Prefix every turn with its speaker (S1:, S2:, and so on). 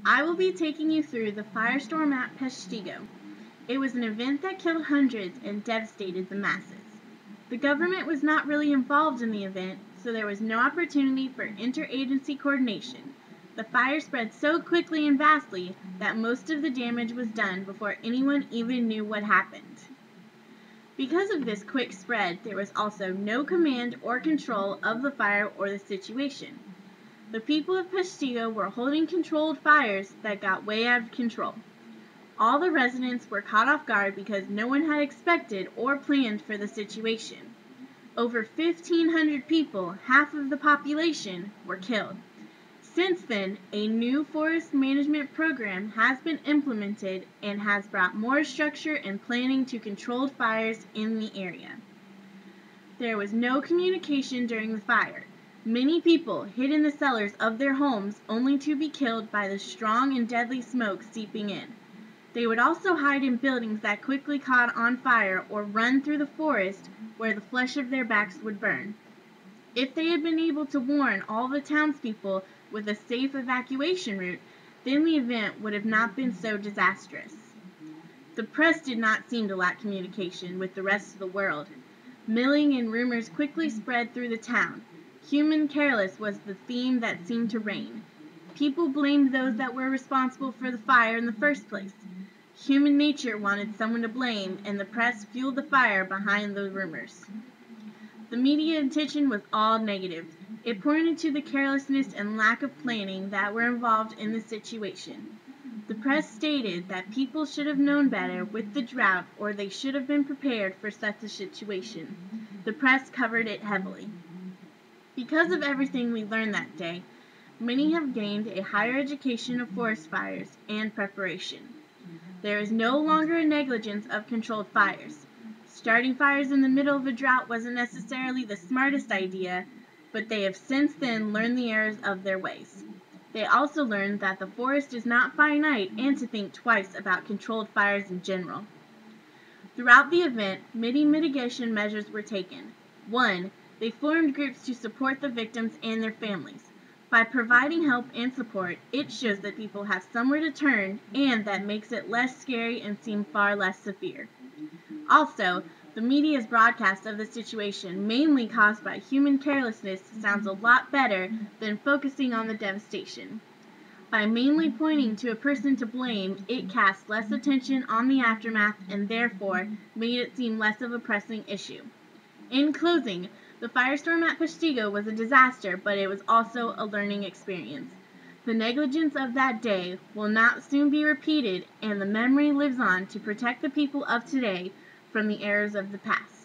S1: I will be taking you through the firestorm at Peshtigo. It was an event that killed hundreds and devastated the masses. The government was not really involved in the event, so there was no opportunity for interagency coordination. The fire spread so quickly and vastly that most of the damage was done before anyone even knew what happened. Because of this quick spread, there was also no command or control of the fire or the situation. The people of Peshtigo were holding controlled fires that got way out of control. All the residents were caught off guard because no one had expected or planned for the situation. Over 1,500 people, half of the population, were killed. Since then, a new forest management program has been implemented and has brought more structure and planning to controlled fires in the area. There was no communication during the fire. Many people hid in the cellars of their homes only to be killed by the strong and deadly smoke seeping in. They would also hide in buildings that quickly caught on fire or run through the forest where the flesh of their backs would burn. If they had been able to warn all the townspeople with a safe evacuation route, then the event would have not been so disastrous. The press did not seem to lack communication with the rest of the world. Milling and rumors quickly spread through the town. Human careless was the theme that seemed to reign. People blamed those that were responsible for the fire in the first place. Human nature wanted someone to blame, and the press fueled the fire behind the rumors. The media attention was all negative. It pointed to the carelessness and lack of planning that were involved in the situation. The press stated that people should have known better with the drought, or they should have been prepared for such a situation. The press covered it heavily. Because of everything we learned that day, many have gained a higher education of forest fires and preparation. There is no longer a negligence of controlled fires. Starting fires in the middle of a drought wasn't necessarily the smartest idea, but they have since then learned the errors of their ways. They also learned that the forest is not finite and to think twice about controlled fires in general. Throughout the event, many mitigation measures were taken. 1. They formed groups to support the victims and their families. By providing help and support, it shows that people have somewhere to turn, and that makes it less scary and seem far less severe. Also, the media's broadcast of the situation, mainly caused by human carelessness, sounds a lot better than focusing on the devastation. By mainly pointing to a person to blame, it cast less attention on the aftermath and therefore made it seem less of a pressing issue. In closing, the firestorm at Peshtigo was a disaster, but it was also a learning experience. The negligence of that day will not soon be repeated, and the memory lives on to protect the people of today from the errors of the past.